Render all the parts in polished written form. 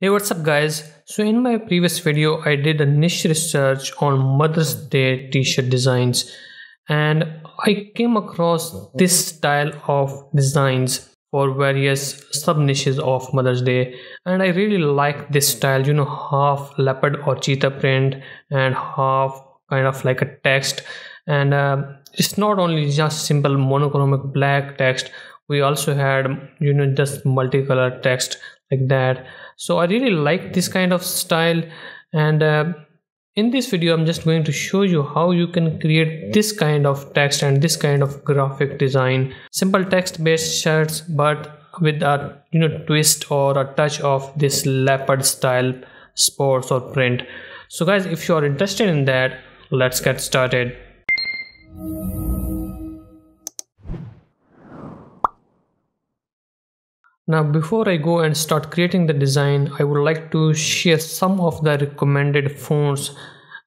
Hey, what's up guys? So in my previous video I did a niche research on Mother's Day t-shirt designs and I came across this style of designs for various sub niches of Mother's Day, and I really like this style, half leopard or cheetah print and half kind of like a text. And it's not only just simple monochromatic black text, we also had just multicolor text like that. So I really like this kind of style, and in this video I'm just going to show you how you can create this kind of text and this kind of graphic design, simple text based shirts but with a twist or a touch of this leopard style sports or print. So guys, if you are interested in that, let's get started. Now before I go and start creating the design, I would like to share some of the recommended fonts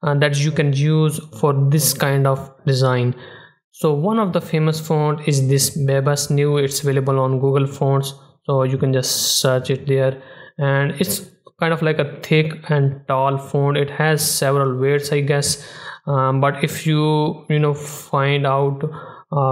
that you can use for this kind of design. So one of the famous font is this Bebas New. It's available on Google Fonts, so you can just search it there, and it's kind of like a thick and tall font. It has several weights, I guess, but if you find out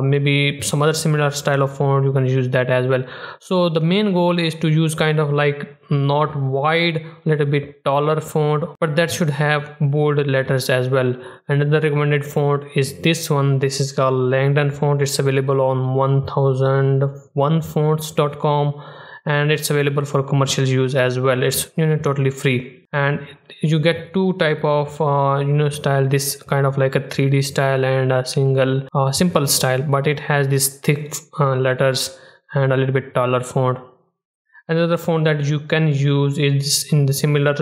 maybe some other similar style of font, you can use that as well. So the main goal is to use kind of like not wide, little bit taller font, but that should have bold letters as well. And the recommended font is this one. This is called Langdon font. It's available on 1001fonts.com and it's available for commercial use as well. It's totally free, and you get two type of style, this kind of like a 3D style and a single simple style, but it has this thick letters and a little bit taller font. Another font that you can use is in the similar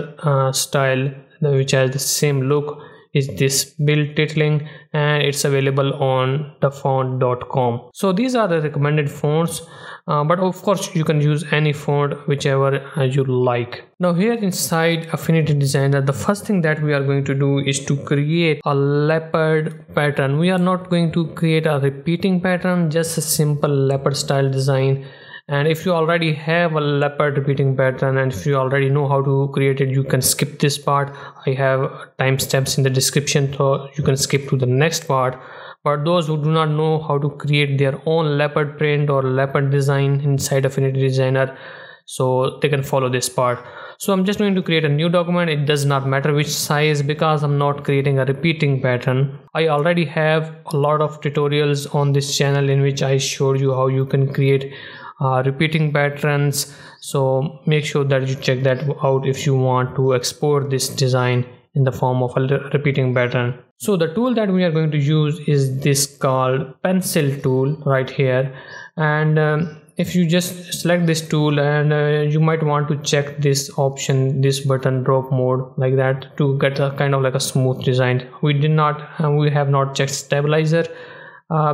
style, which has the same look, is this Bill Titling, and it's available on thefont.com. So these are the recommended fonts, but of course you can use any font whichever you like. Now here inside Affinity Designer, the first thing that we are going to do is to create a leopard pattern. We are not going to create a repeating pattern, just a simple leopard style design. And if you already have a leopard repeating pattern and if you already know how to create it, you can skip this part. I have timestamps in the description, so you can skip to the next part. But those who do not know how to create their own leopard print or leopard design inside Affinity Designer, so they can follow this part. So I'm just going to create a new document. It does not matter which size, because I'm not creating a repeating pattern. I already have a lot of tutorials on this channel in which I showed you how you can create repeating patterns, so make sure that you check that out if you want to export this design in the form of a repeating pattern. So the tool that we are going to use is this called pencil tool right here, and if you just select this tool, and you might want to check this option, this button drop mode, like that, to get a kind of like a smooth design. We have not checked stabilizer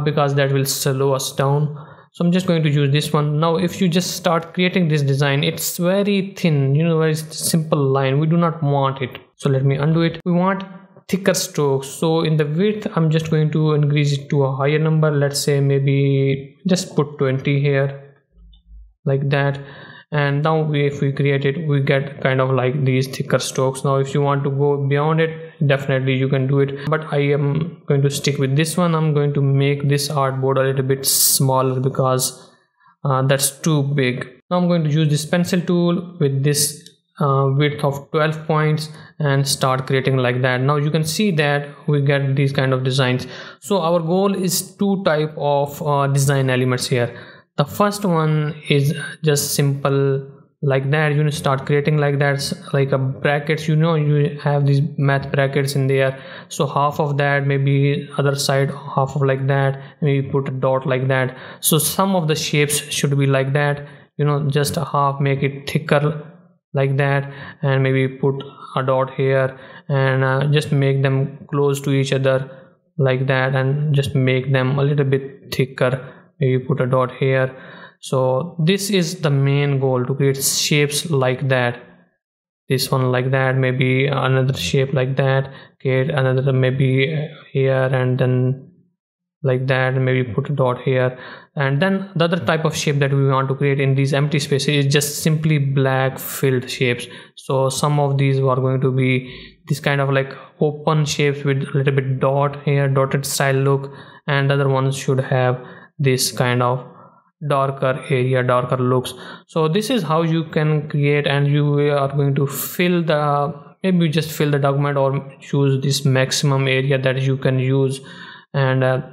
because that will slow us down. So I'm just going to use this one. Now if you just start creating this design, it's very thin, very simple line. We do not want it, so let me undo it. We want thicker strokes, so in the width I'm just going to increase it to a higher number. Let's say maybe just put 20 here, like that. And now if we create it, we get kind of like these thicker strokes. Now if you want to go beyond it, definitely you can do it, but I am going to stick with this one. I'm going to make this artboard a little bit smaller because that's too big. Now I'm going to use this pencil tool with this width of 12 points and start creating like that. Now you can see that we get these kind of designs. So our goal is two type of design elements here. The first one is just simple like that, start creating like that, like a brackets, you have these math brackets in there, so half of that, maybe other side half of like that, maybe put a dot like that. So some of the shapes should be like that, just a half, make it thicker like that, and maybe put a dot here, and just make them close to each other like that, and just make them a little bit thicker, maybe put a dot here. So this is the main goal, to create shapes like that. This one like that, maybe another shape like that, create another maybe here, and then like that, and maybe put a dot here. And then the other type of shape that we want to create in these empty spaces is just simply black filled shapes. So some of these are going to be this kind of like open shapes with a little bit dot here, dotted style look, and other ones should have this kind of darker area, darker looks. So this is how you can create, and you are going to fill the, maybe just fill the document or choose this maximum area that you can use, and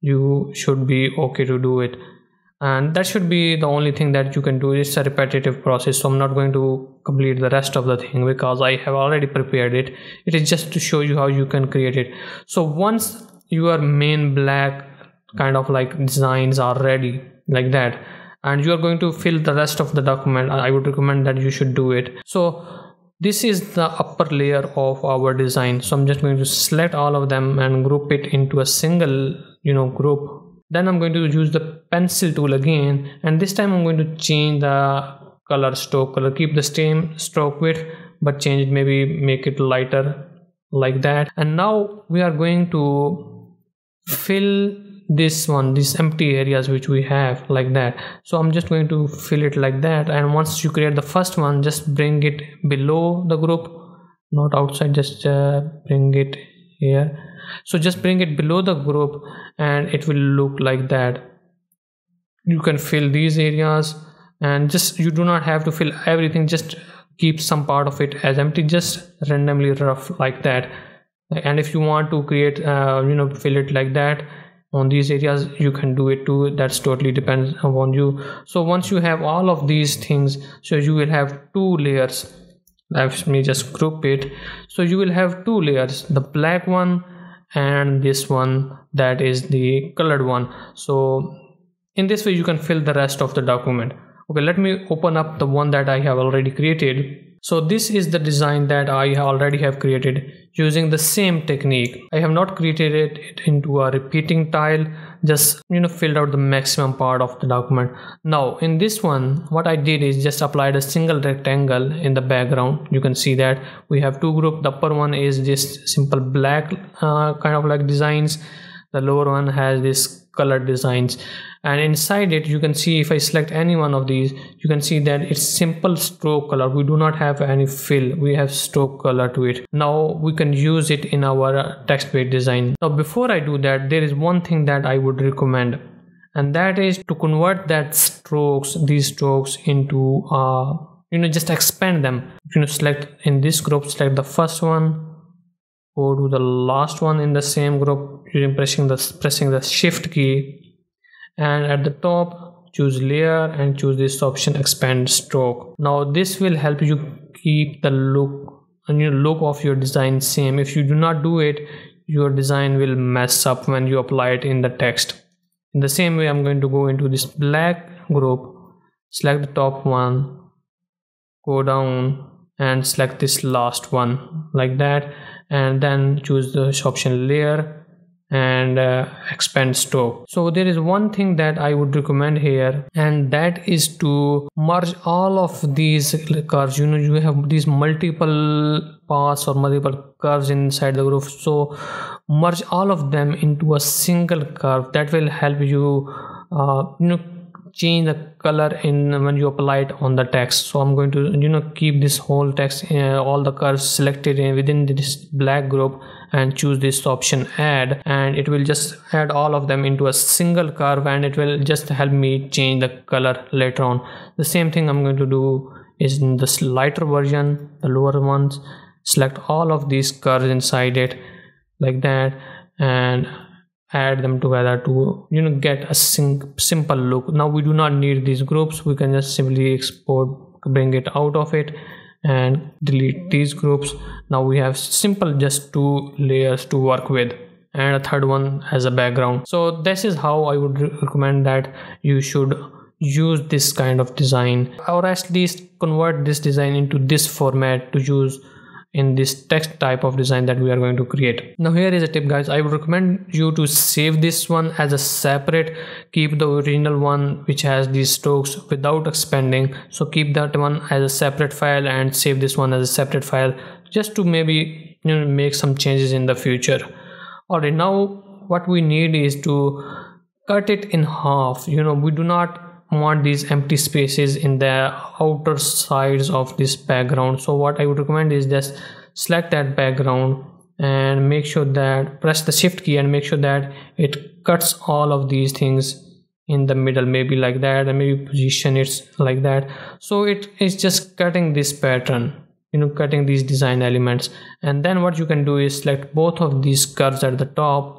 you should be okay to do it. And that should be the only thing that you can do. It's a repetitive process, so I'm not going to complete the rest of the thing because I have already prepared it. It is just to show you how you can create it. So once your main black kind of like designs are ready like that, and you are going to fill the rest of the document, I would recommend that you should do it. So this is the upper layer of our design, so I'm just going to select all of them and group it into a single group. Then I'm going to use the pencil tool again, and this time I'm going to change the color, stroke color, keep the same stroke width but change it, maybe make it lighter like that. And now we are going to fill these empty areas which we have like that. So I'm just going to fill it like that, and once you create the first one, just bring it below the group, not outside, just bring it here. So just bring it below the group and it will look like that. You can fill these areas, and just you do not have to fill everything, just keep some part of it as empty, just randomly rough like that. And if you want to create fill it like that on these areas, you can do it too. That's totally depends upon you. So once you have all of these things, so you will have two layers. Let me just group it. So you will have two layers, the black one and this one that is the colored one. So in this way you can fill the rest of the document. Okay, let me open up the one that I have already created. So this is the design that I already have created using the same technique. I have not created it into a repeating tile, just filled out the maximum part of the document. Now in this one, what I did is just applied a single rectangle in the background. You can see that we have two groups. The upper one is this simple black kind of like designs. The lower one has this colored designs, and inside it you can see, if I select any one of these, you can see that it's simple stroke color. We do not have any fill, we have stroke color to it. Now we can use it in our text-based design. Now before I do that, there is one thing that I would recommend, and that is to convert these strokes into just expand them. Select in this group, select the first one, go to the last one in the same group using pressing the shift key, and at the top choose layer and choose this option expand stroke. Now this will help you keep the look of your design same. If you do not do it, your design will mess up when you apply it in the text. In the same way, I'm going to go into this black group, select the top one, go down and select this last one like that, and then choose the option layer and expand stroke. So there is one thing that I would recommend here, and that is to merge all of these curves. You have these multiple paths or multiple curves inside the group, so merge all of them into a single curve. That will help you change the color when you apply it on the text. So I'm going to keep this whole text, all the curves selected within this black group, and choose this option add, and it will just add all of them into a single curve, and it will just help me change the color later on. The same thing I'm going to do is in this lighter version, the lower ones, select all of these curves inside it like that and add them together to get a simple look. Now we do not need these groups, we can just simply export, bring it out of it and delete these groups. Now we have simple just two layers to work with, and a third one as a background. So this is how I would recommend that you should use this kind of design, or at least convert this design into this format to use in this text type of design that we are going to create. Now here is a tip, guys. I would recommend you to save this one as a separate, keep the original one which has these strokes without expanding, so keep that one as a separate file and save this one as a separate file, just to maybe make some changes in the future. Alright, now what we need is to cut it in half. We do not want these empty spaces in the outer sides of this background. So what I would recommend is just select that background and make sure that press the shift key and make sure that it cuts all of these things in the middle, maybe like that, and maybe position it like that. So it is just cutting this pattern, cutting these design elements. And then what you can do is select both of these curves at the top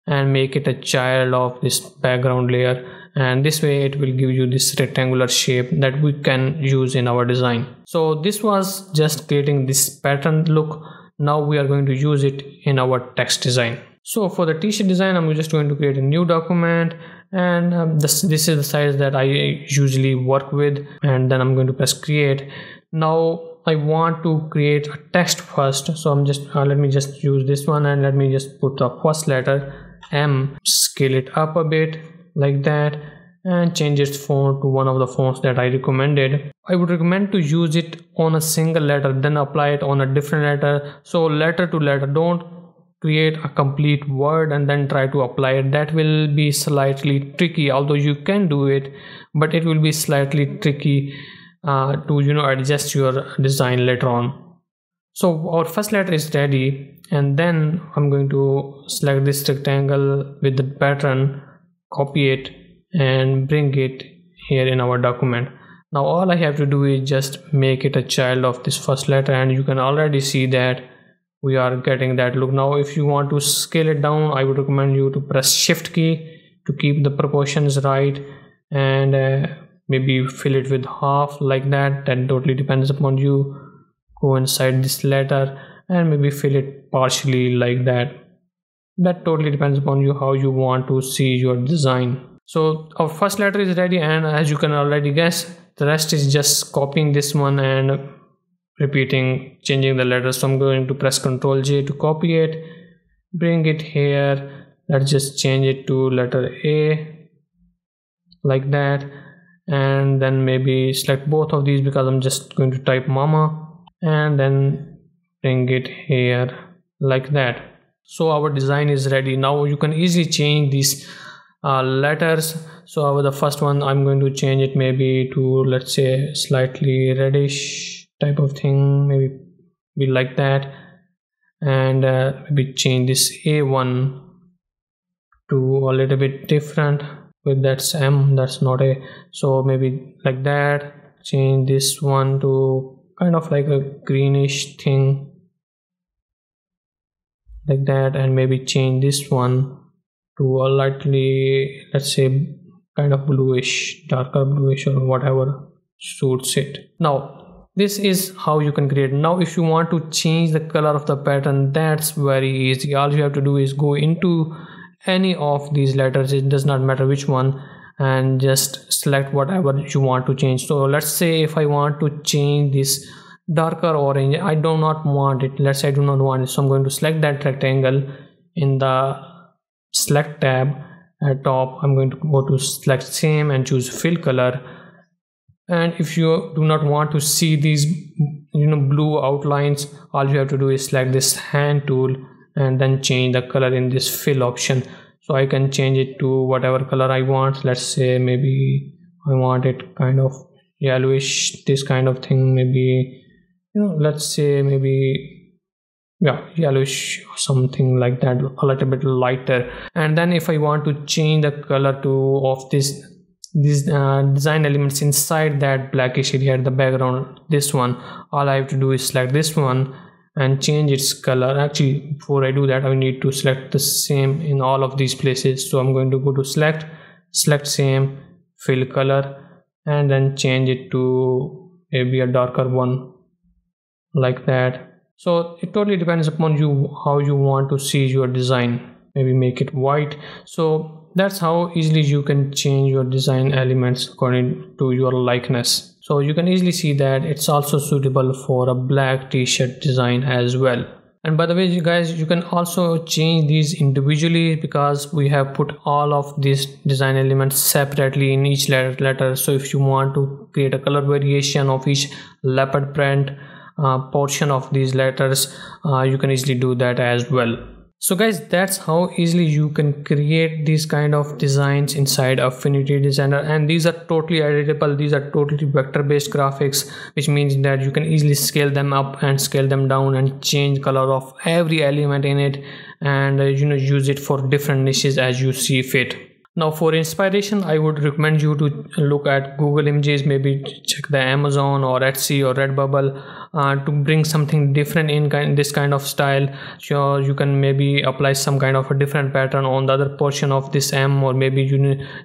and make it a child of this background layer, and this way it will give you this rectangular shape that we can use in our design. So this was just creating this pattern look. Now we are going to use it in our text design. So for the t-shirt design, I'm just going to create a new document, and this is the size that I usually work with, and then I'm going to press create. Now I want to create a text first, so I'm just let me just use this one, and let me just put the first letter M, scale it up a bit like that, and change its font to one of the fonts that I recommended. I would recommend to use it on a single letter, then apply it on a different letter. So letter to letter, don't create a complete word and then try to apply it. That will be slightly tricky, although you can do it, but it will be slightly tricky to adjust your design later on. So our first letter is ready, and then I'm going to select this rectangle with the pattern, copy it and bring it here in our document. Now all I have to do is just make it a child of this first letter, and you can already see that we are getting that look. Now if you want to scale it down, I would recommend you to press shift key to keep the proportions right, and maybe fill it with half like that. That totally depends upon you. Go inside this letter and maybe fill it partially like that. That totally depends upon you how you want to see your design. So our first letter is ready, and as you can already guess, the rest is just copying this one and repeating, changing the letters. So I'm going to press Ctrl J to copy it, bring it here. Let's just change it to letter A like that, and then maybe select both of these because I'm just going to type mama, and then bring it here like that. So our design is ready. Now you can easily change these letters. So the first one, I'm going to change it maybe to, let's say, slightly reddish type of thing, maybe be like that, and maybe change this A1 to a little bit different with that's M, that's not A, so maybe like that. Change this one to kind of like a greenish thing like that, and maybe change this one to a lightly, let's say, kind of bluish, darker bluish, or whatever suits it. Now this is how you can create. Now if you want to change the color of the pattern, that's very easy. All you have to do is go into any of these letters, it does not matter which one, and just select whatever you want to change. So let's say if I want to change this darker orange, I do not want it, let's say I do not want it, so I'm going to select that rectangle in the select tab at top. I'm going to go to select same and choose fill color, and if you do not want to see these blue outlines, all you have to do is select this hand tool and then change the color in this fill option. So I can change it to whatever color I want. Let's say maybe I want it kind of yellowish, this kind of thing, maybe let's say maybe yellowish or something like that, a little bit lighter. And then if I want to change the color of these design elements inside that blackish area at the background, this one, all I have to do is select this one and change its color. Actually, before I do that, I need to select the same in all of these places. So I'm going to go to select same, fill color, and then change it to maybe a darker one like that. So it totally depends upon you how you want to see your design. Maybe make it white. So that's how easily you can change your design elements according to your likeness. So you can easily see that it's also suitable for a black t-shirt design as well. And by the way, you guys, you can also change these individually because we have put all of these design elements separately in each letter. So if you want to create a color variation of each leopard print portion of these letters, you can easily do that as well. So guys, that's how easily you can create these kind of designs inside Affinity Designer, and these are totally editable. These are totally vector based graphics, which means that you can easily scale them up and scale them down and change color of every element in it, and use it for different niches as you see fit. Now for inspiration, I would recommend you to look at Google Images, maybe check the Amazon or Etsy or Redbubble to bring something different in this kind of style. So you can maybe apply some kind of a different pattern on the other portion of this M, or maybe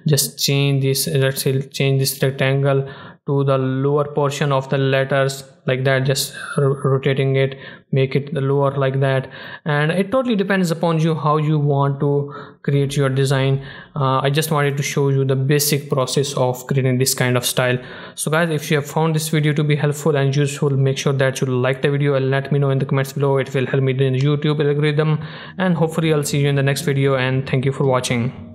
just change this, let's say change this rectangle to the lower portion of the letters like that, just rotating it, make it the lower like that. And it totally depends upon you how you want to create your design. I just wanted to show you the basic process of creating this kind of style. So guys, if you have found this video to be helpful and useful, make sure that you like the video and let me know in the comments below. It will help me in the YouTube algorithm, and hopefully I'll see you in the next video, and thank you for watching.